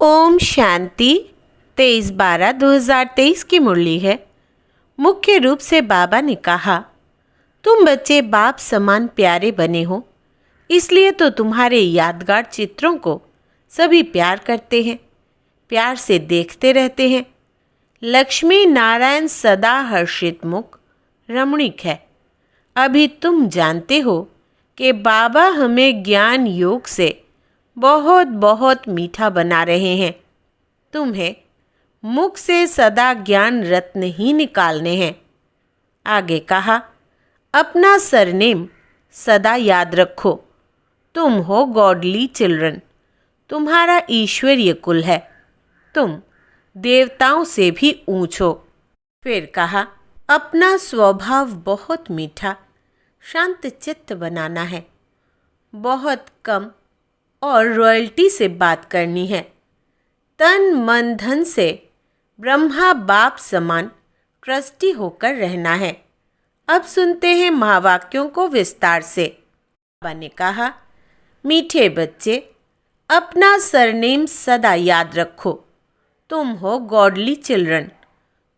ओम शांति 23/12/2023 की मुरली है। मुख्य रूप से बाबा ने कहा, तुम बच्चे बाप समान प्यारे बने हो, इसलिए तो तुम्हारे यादगार चित्रों को सभी प्यार करते हैं, प्यार से देखते रहते हैं। लक्ष्मी नारायण सदा हर्षित मुख रमणीक है। अभी तुम जानते हो कि बाबा हमें ज्ञान योग से बहुत बहुत मीठा बना रहे हैं। तुम्हें मुख से सदा ज्ञान रत्न ही निकालने हैं। आगे कहा, अपना सरनेम सदा याद रखो। तुम हो गॉडली चिल्ड्रन, तुम्हारा ईश्वरीय कुल है। तुम देवताओं से भी ऊंच हो। फिर कहा, अपना स्वभाव बहुत मीठा शांत चित्त बनाना है। बहुत कम और रॉयल्टी से बात करनी है। तन मन धन से ब्रह्मा बाप समान ट्रस्टी होकर रहना है। अब सुनते हैं महावाक्यों को विस्तार से। बाबा ने कहा, मीठे बच्चे, अपना सरनेम सदा याद रखो। तुम हो गॉडली चिल्ड्रन,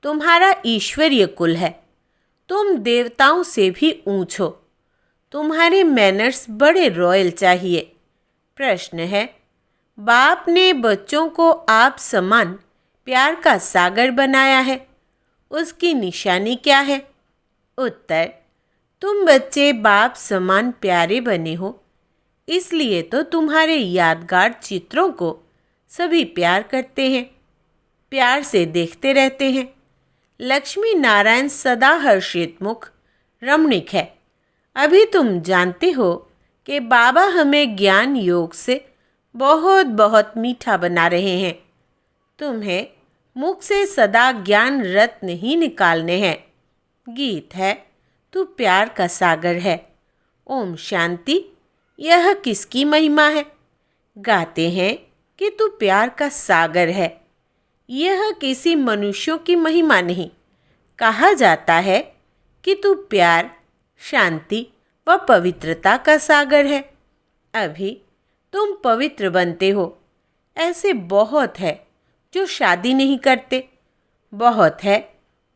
तुम्हारा ईश्वरीय कुल है। तुम देवताओं से भी ऊंच हो। तुम्हारे मैनर्स बड़े रॉयल चाहिए। प्रश्न है, बाप ने बच्चों को आप समान प्यार का सागर बनाया है, उसकी निशानी क्या है? उत्तर, तुम बच्चे बाप समान प्यारे बने हो, इसलिए तो तुम्हारे यादगार चित्रों को सभी प्यार करते हैं, प्यार से देखते रहते हैं। लक्ष्मी नारायण सदा हर्षित मुख रमणीक है। अभी तुम जानते हो कि बाबा हमें ज्ञान योग से बहुत बहुत मीठा बना रहे हैं। तुम्हें मुख से सदा ज्ञान रत्न ही निकालने हैं। गीत है, तू प्यार का सागर है। ओम शांति। यह किसकी महिमा है? गाते हैं कि तू प्यार का सागर है। यह किसी मनुष्यों की महिमा नहीं। कहा जाता है कि तू प्यार, शांति व पवित्रता का सागर है। अभी तुम पवित्र बनते हो। ऐसे बहुत है जो शादी नहीं करते, बहुत है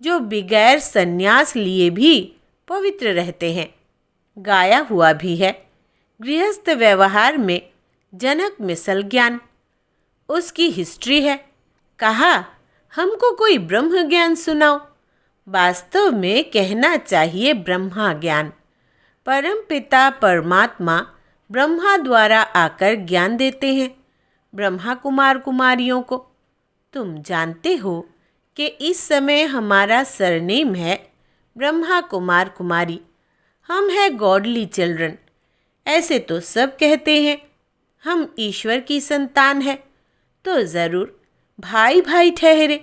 जो बगैर संन्यास लिए भी पवित्र रहते हैं। गाया हुआ भी है, गृहस्थ व्यवहार में जनक मिसल ज्ञान। उसकी हिस्ट्री है। कहा, हमको कोई ब्रह्म ज्ञान सुनाओ। वास्तव में कहना चाहिए ब्रह्मा ज्ञान। परम पिता परमात्मा ब्रह्मा द्वारा आकर ज्ञान देते हैं ब्रह्मा कुमार कुमारियों को। तुम जानते हो कि इस समय हमारा सरनेम है ब्रह्मा कुमार कुमारी। हम हैं गॉडली चिल्ड्रन। ऐसे तो सब कहते हैं। हम ईश्वर की संतान है तो ज़रूर भाई भाई ठहरे,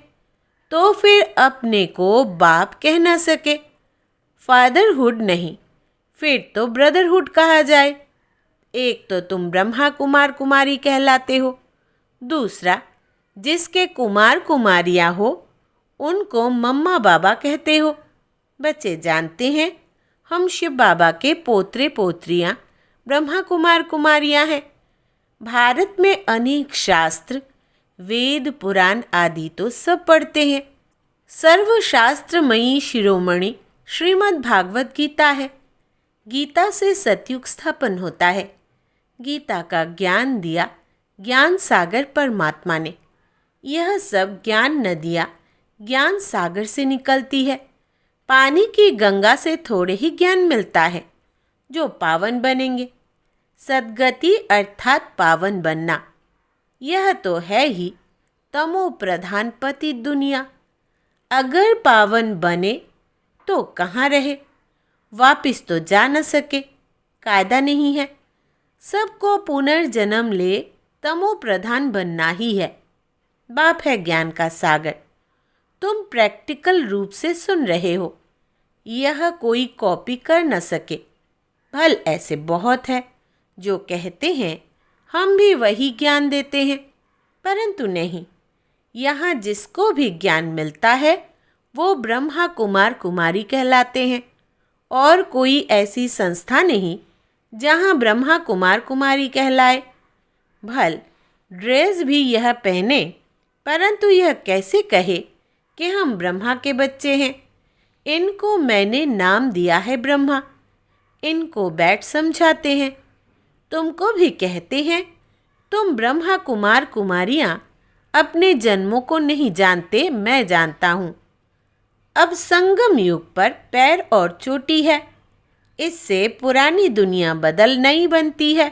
तो फिर अपने को बाप कह न सके। फादरहुड नहीं, फिर तो ब्रदरहुड कहा जाए। एक तो तुम ब्रह्मा कुमार कुमारी कहलाते हो, दूसरा जिसके कुमार कुमारियाँ हो उनको मम्मा बाबा कहते हो। बच्चे जानते हैं, हम शिव बाबा के पोतरे पोत्रियाँ ब्रह्मा कुमार कुमारियाँ हैं। भारत में अनेक शास्त्र, वेद, पुराण आदि तो सब पढ़ते हैं। सर्वशास्त्रमयी शिरोमणि श्रीमद् भागवत गीता है। गीता से सतयुग स्थापन होता है। गीता का ज्ञान दिया ज्ञान सागर परमात्मा ने। यह सब ज्ञान नदियाँ ज्ञान सागर से निकलती है। पानी की गंगा से थोड़े ही ज्ञान मिलता है जो पावन बनेंगे। सद्गति अर्थात पावन बनना, यह तो है ही तमो प्रधान पति दुनिया। अगर पावन बने तो कहाँ रहे, वापिस तो जा न सके, कायदा नहीं है। सबको पुनर्जन्म ले तमो प्रधान बनना ही है। बाप है ज्ञान का सागर। तुम प्रैक्टिकल रूप से सुन रहे हो, यह कोई कॉपी कर न सके। भल ऐसे बहुत है जो कहते हैं हम भी वही ज्ञान देते हैं, परंतु नहीं। यहाँ जिसको भी ज्ञान मिलता है वो ब्रह्मा कुमार कुमारी कहलाते हैं। और कोई ऐसी संस्था नहीं जहाँ ब्रह्मा कुमार कुमारी कहलाए। भल ड्रेस भी यह पहने, परंतु यह कैसे कहे कि हम ब्रह्मा के बच्चे हैं। इनको मैंने नाम दिया है ब्रह्मा, इनको बैठ समझाते हैं। तुमको भी कहते हैं, तुम ब्रह्मा कुमार कुमारियाँ अपने जन्मों को नहीं जानते, मैं जानता हूँ। अब संगम युग पर पैर और चोटी है, इससे पुरानी दुनिया बदल नई बनती है।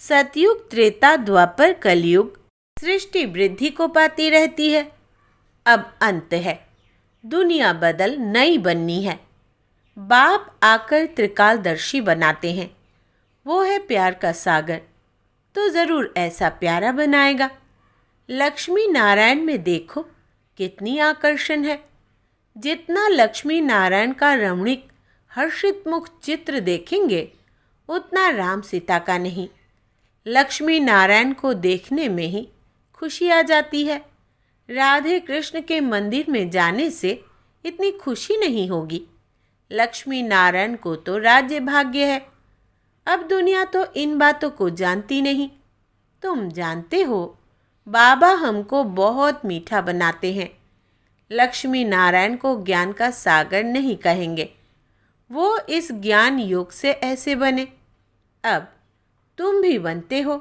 सतयुग, त्रेता, द्वापर, कलयुग सृष्टि वृद्धि को पाती रहती है। अब अंत है, दुनिया बदल नई बननी है। बाप आकर त्रिकालदर्शी बनाते हैं, वो है प्यार का सागर, तो ज़रूर ऐसा प्यारा बनाएगा। लक्ष्मी नारायण में देखो कितनी आकर्षण है। जितना लक्ष्मी नारायण का रमणीक हर्षित मुख चित्र देखेंगे, उतना राम सीता का नहीं। लक्ष्मी नारायण को देखने में ही खुशी आ जाती है। राधे कृष्ण के मंदिर में जाने से इतनी खुशी नहीं होगी। लक्ष्मी नारायण को तो राज्य भाग्य है। अब दुनिया तो इन बातों को जानती नहीं। तुम जानते हो, बाबा हमको बहुत मीठा बनाते हैं। लक्ष्मी नारायण को ज्ञान का सागर नहीं कहेंगे, वो इस ज्ञान युग से ऐसे बने। अब तुम भी बनते हो।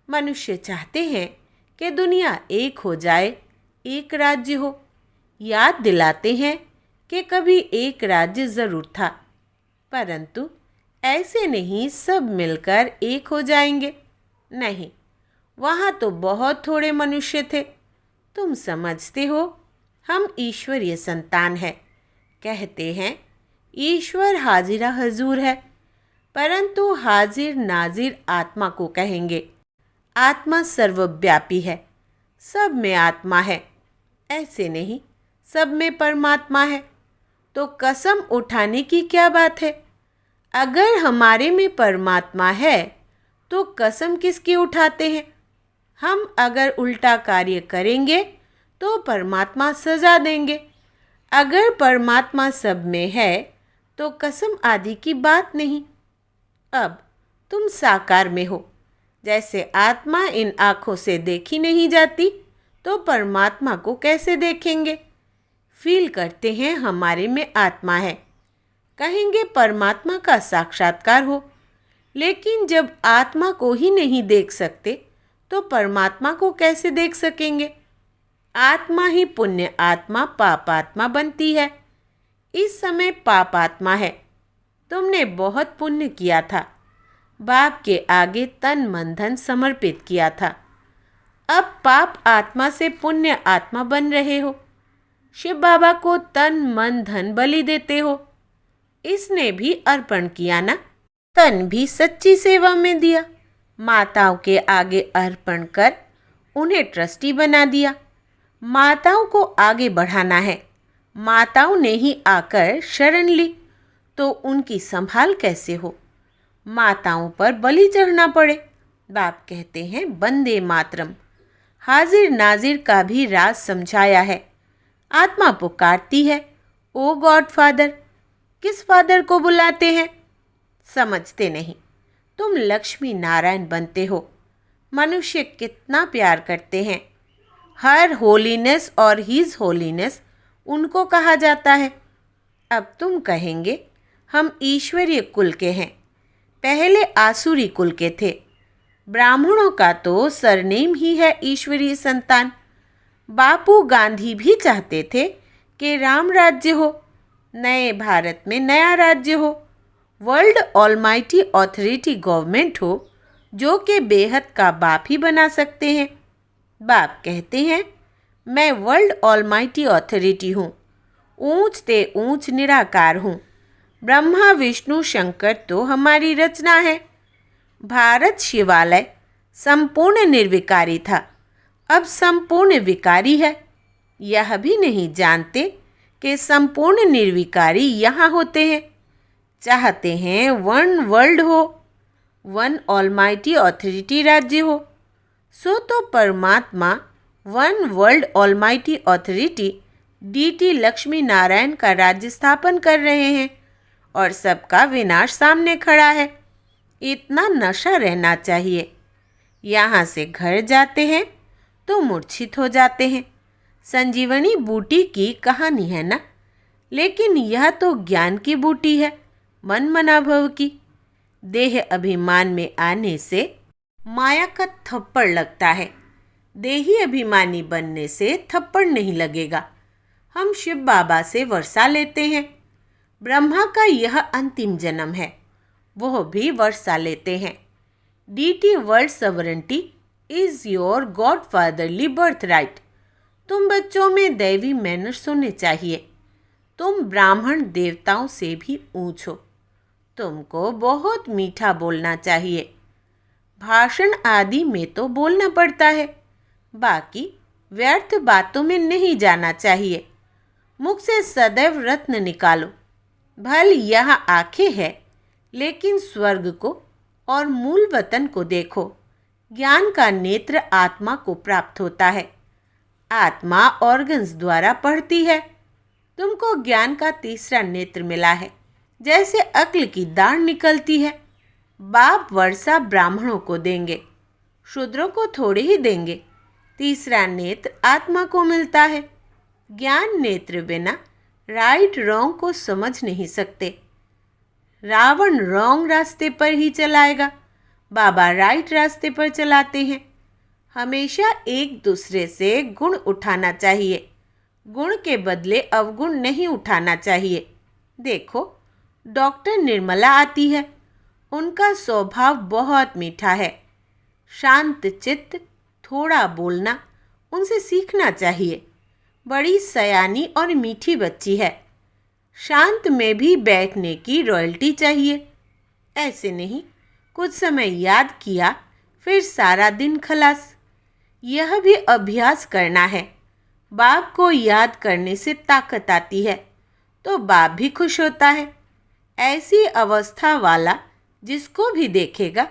मनुष्य चाहते हैं कि दुनिया एक हो जाए, एक राज्य हो। याद दिलाते हैं कि कभी एक राज्य ज़रूर था, परंतु ऐसे नहीं सब मिलकर एक हो जाएंगे। नहीं, वहाँ तो बहुत थोड़े मनुष्य थे। तुम समझते हो, हम ईश्वरीय संतान हैं। कहते हैं ईश्वर हाजिरा हजूर है, परंतु हाजिर नाजिर आत्मा को कहेंगे। आत्मा सर्वव्यापी है, सब में आत्मा है। ऐसे नहीं, सब में परमात्मा है। तो कसम उठाने की क्या बात है? अगर हमारे में परमात्मा है तो कसम किसकी उठाते हैं? हम अगर उल्टा कार्य करेंगे तो परमात्मा सजा देंगे। अगर परमात्मा सब में है तो कसम आदि की बात नहीं। अब तुम साकार में हो। जैसे आत्मा इन आँखों से देखी नहीं जाती, तो परमात्मा को कैसे देखेंगे? फील करते हैं हमारे में आत्मा है, कहेंगे परमात्मा का साक्षात्कार हो। लेकिन जब आत्मा को ही नहीं देख सकते, तो परमात्मा को कैसे देख सकेंगे? आत्मा ही पुण्य आत्मा पाप आत्मा बनती है। इस समय पाप आत्मा है। तुमने बहुत पुण्य किया था, बाप के आगे तन मन धन समर्पित किया था। अब पाप आत्मा से पुण्य आत्मा बन रहे हो। शिव बाबा को तन मन धन बलि देते हो। इसने भी अर्पण किया ना, तन भी सच्ची सेवा में दिया। माताओं के आगे अर्पण कर उन्हें ट्रस्टी बना दिया। माताओं को आगे बढ़ाना है। माताओं ने ही आकर शरण ली, तो उनकी संभाल कैसे हो? माताओं पर बलि चढ़ना पड़े। बाप कहते हैं वंदे मातरम। हाजिर नाजिर का भी राज समझाया है। आत्मा पुकारती है, ओ गॉड फादर। किस फादर को बुलाते हैं? समझते नहीं। तुम लक्ष्मी नारायण बनते हो। मनुष्य कितना प्यार करते हैं। हर होलीनेस और हीज होलीनेस उनको कहा जाता है। अब तुम कहेंगे हम ईश्वरीय कुल के हैं, पहले आसुरी कुल के थे। ब्राह्मणों का तो सरनेम ही है ईश्वरीय संतान। बापू गांधी भी चाहते थे कि राम राज्य हो, नए भारत में नया राज्य हो, वर्ल्ड ऑलमाइटी ऑथोरिटी गवर्नमेंट हो, जो कि बेहद का बाप ही बना सकते हैं। बाप कहते हैं मैं वर्ल्ड ऑलमाइटी ऑथोरिटी हूँ, ऊंच ते ऊंच निराकार हूँ। ब्रह्मा विष्णु शंकर तो हमारी रचना है। भारत शिवालय संपूर्ण निर्विकारी था, अब संपूर्ण विकारी है। यह भी नहीं जानते कि संपूर्ण निर्विकारी यहाँ होते हैं। चाहते हैं वन वर्ल्ड हो, वन ऑलमाइटी ऑथोरिटी राज्य हो। सो तो परमात्मा one world almighty authority deity Lakshmi Narayan का राज्य स्थापन कर रहे हैं और सबका विनाश सामने खड़ा है। इतना नशा रहना चाहिए। यहाँ से घर जाते हैं तो मूर्छित हो जाते हैं। संजीवनी बूटी की कहानी है ना, लेकिन यह तो ज्ञान की बूटी है, मन मना भव की। देह अभिमान में आने से माया का थप्पड़ लगता है, देही अभिमानी बनने से थप्पड़ नहीं लगेगा। हम शिव बाबा से वर्षा लेते हैं। ब्रह्मा का यह अंतिम जन्म है, वह भी वर्षा लेते हैं। Deity world sovereignty is your god fatherly birth right. तुम बच्चों में दैवी मैनर्स होने चाहिए। तुम ब्राह्मण देवताओं से भी ऊंच हो। तुमको बहुत मीठा बोलना चाहिए। भाषण आदि में तो बोलना पड़ता है, बाकी व्यर्थ बातों में नहीं जाना चाहिए। मुख से सदैव रत्न निकालो। भल यहाँ आंखें हैं, लेकिन स्वर्ग को और मूल वतन को देखो। ज्ञान का नेत्र आत्मा को प्राप्त होता है। आत्मा ऑर्गन्स द्वारा पढ़ती है। तुमको ज्ञान का तीसरा नेत्र मिला है, जैसे अक्ल की दाढ़ निकलती है। बाप वर्षा ब्राह्मणों को देंगे, शूद्रों को थोड़े ही देंगे। तीसरा नेत्र आत्मा को मिलता है। ज्ञान नेत्र बिना राइट रॉन्ग को समझ नहीं सकते। रावण रॉन्ग रास्ते पर ही चलाएगा, बाबा राइट रास्ते पर चलाते हैं। हमेशा एक दूसरे से गुण उठाना चाहिए, गुण के बदले अवगुण नहीं उठाना चाहिए। देखो, डॉक्टर निर्मला आती है, उनका स्वभाव बहुत मीठा है। शांत चित्त, थोड़ा बोलना, उनसे सीखना चाहिए। बड़ी सयानी और मीठी बच्ची है। शांत में भी बैठने की रॉयल्टी चाहिए। ऐसे नहीं, कुछ समय याद किया फिर सारा दिन खलास। यह भी अभ्यास करना है। बाप को याद करने से ताकत आती है, तो बाप भी खुश होता है। ऐसी अवस्था वाला जिसको भी देखेगा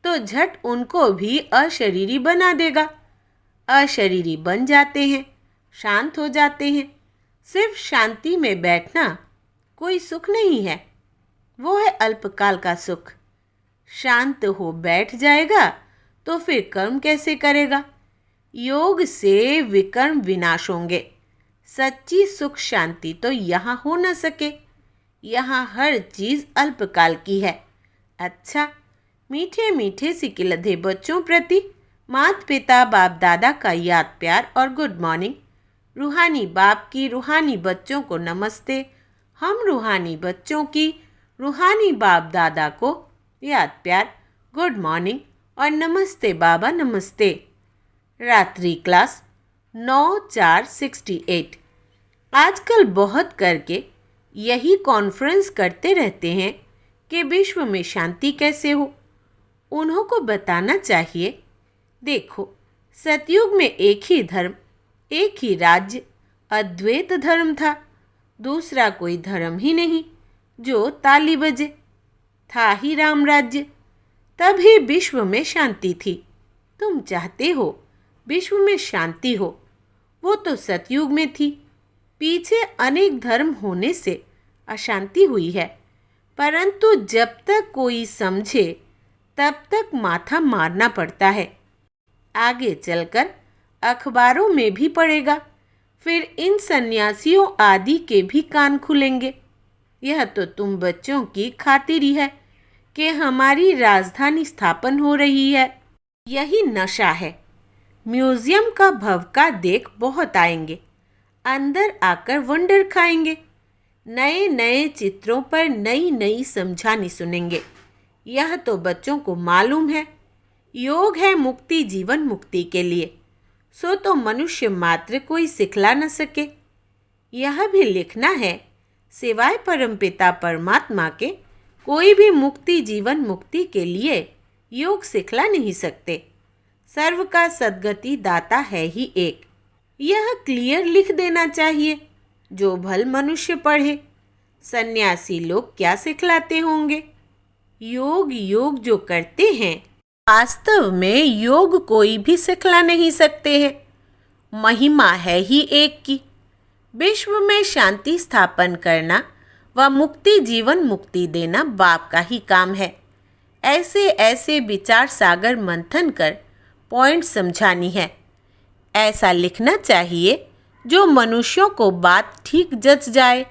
तो झट उनको भी अशरीरी बना देगा। अशरीरी बन जाते हैं, शांत हो जाते हैं। सिर्फ शांति में बैठना कोई सुख नहीं है, वो है अल्पकाल का सुख। शांत हो बैठ जाएगा तो फिर कर्म कैसे करेगा? योग से विकर्म विनाश होंगे। सच्ची सुख शांति तो यहाँ हो न सके। यहाँ हर चीज़ अल्पकाल की है। अच्छा, मीठे मीठे सिकिलधे बच्चों प्रति माता पिता बाप दादा का याद प्यार और गुड मॉर्निंग। रूहानी बाप की रूहानी बच्चों को नमस्ते। हम रूहानी बच्चों की रूहानी बाप दादा को याद प्यार, गुड मॉर्निंग और नमस्ते बाबा नमस्ते। रात्रि क्लास 9/4/68। आजकल बहुत करके यही कॉन्फ्रेंस करते रहते हैं कि विश्व में शांति कैसे हो। उन्हों को बताना चाहिए, देखो, सतयुग में एक ही धर्म, एक ही राज्य, अद्वैत धर्म था। दूसरा कोई धर्म ही नहीं जो ताली बजे। था ही राम राज्य, तभी विश्व में शांति थी। तुम चाहते हो विश्व में शांति हो, वो तो सतयुग में थी। पीछे अनेक धर्म होने से अशांति हुई है, परंतु जब तक कोई समझे तब तक माथा मारना पड़ता है। आगे चलकर अखबारों में भी पड़ेगा, फिर इन सन्यासियों आदि के भी कान खुलेंगे। यह तो तुम बच्चों की खातिरी है कि हमारी राजधानी स्थापन हो रही है। यही नशा है। म्यूजियम का भवका देख बहुत आएंगे, अंदर आकर वंडर खाएंगे। नए नए चित्रों पर नई नई समझानी सुनेंगे। यह तो बच्चों को मालूम है। योग है मुक्ति, जीवन मुक्ति के लिए, सो तो मनुष्य मात्र कोई सिखला न सके। यह भी लिखना है, सिवाय परमपिता परमात्मा के कोई भी मुक्ति जीवन मुक्ति के लिए योग सिखला नहीं सकते। सर्व का सद्गति दाता है ही एक। यह क्लियर लिख देना चाहिए, जो भल मनुष्य पढ़े। सन्यासी लोग क्या सिखलाते होंगे? योग योग जो करते हैं, वास्तव में योग कोई भी सिखला नहीं सकते हैं। महिमा है ही एक की। विश्व में शांति स्थापन करना व मुक्ति जीवन मुक्ति देना बाप का ही काम है। ऐसे ऐसे विचार सागर मंथन कर पॉइंट समझानी है। ऐसा लिखना चाहिए जो मनुष्यों को बात ठीक जच जाए।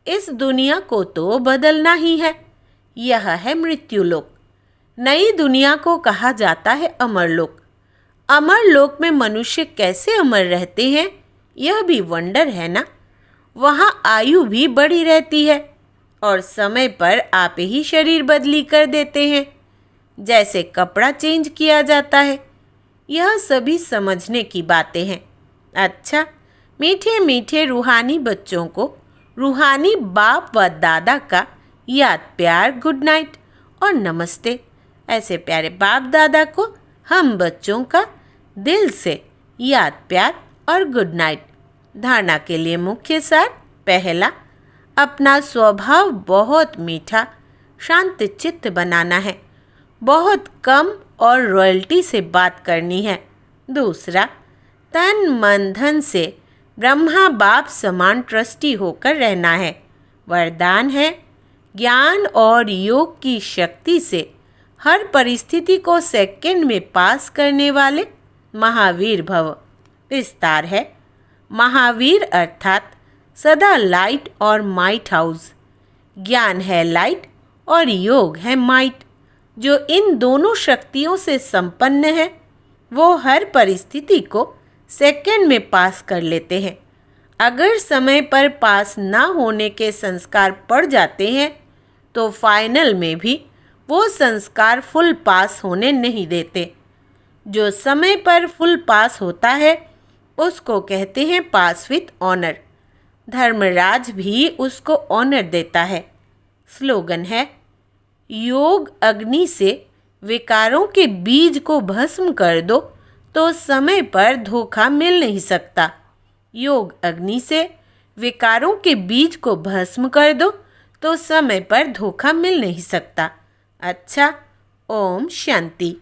इस दुनिया को तो बदलना ही है। यह है मृत्युलोक। नई दुनिया को कहा जाता है अमरलोक। अमरलोक में मनुष्य कैसे अमर रहते हैं, यह भी वंडर है ना। वहाँ आयु भी बढ़ी रहती है और समय पर आप ही शरीर बदली कर देते हैं, जैसे कपड़ा चेंज किया जाता है। यह सभी समझने की बातें हैं। अच्छा, मीठे मीठे रूहानी बच्चों को रूहानी बाप व दादा का याद प्यार, गुड नाइट और नमस्ते। ऐसे प्यारे बाप दादा को हम बच्चों का दिल से याद प्यार और गुड नाइट। धारणा के लिए मुख्य सार। पहला, अपना स्वभाव बहुत मीठा शांत चित्त बनाना है। बहुत कम और रॉयल्टी से बात करनी है। दूसरा, तन मन धन से ब्रह्मा बाप समान ट्रस्टी होकर रहना है। वरदान है, ज्ञान और योग की शक्ति से हर परिस्थिति को सेकंड में पास करने वाले महावीर भव। विस्तार है, महावीर अर्थात सदा लाइट और माइट हाउस। ज्ञान है लाइट और योग है माइट। जो इन दोनों शक्तियों से संपन्न है वो हर परिस्थिति को सेकंड में पास कर लेते हैं। अगर समय पर पास ना होने के संस्कार पड़ जाते हैं तो फाइनल में भी वो संस्कार फुल पास होने नहीं देते। जो समय पर फुल पास होता है उसको कहते हैं पास विथ ऑनर। धर्मराज भी उसको ऑनर देता है। स्लोगन है, योग अग्नि से विकारों के बीज को भस्म कर दो तो समय पर धोखा मिल नहीं सकता। योग अग्नि से विकारों के बीज को भस्म कर दो तो समय पर धोखा मिल नहीं सकता। अच्छा, ओम शांति।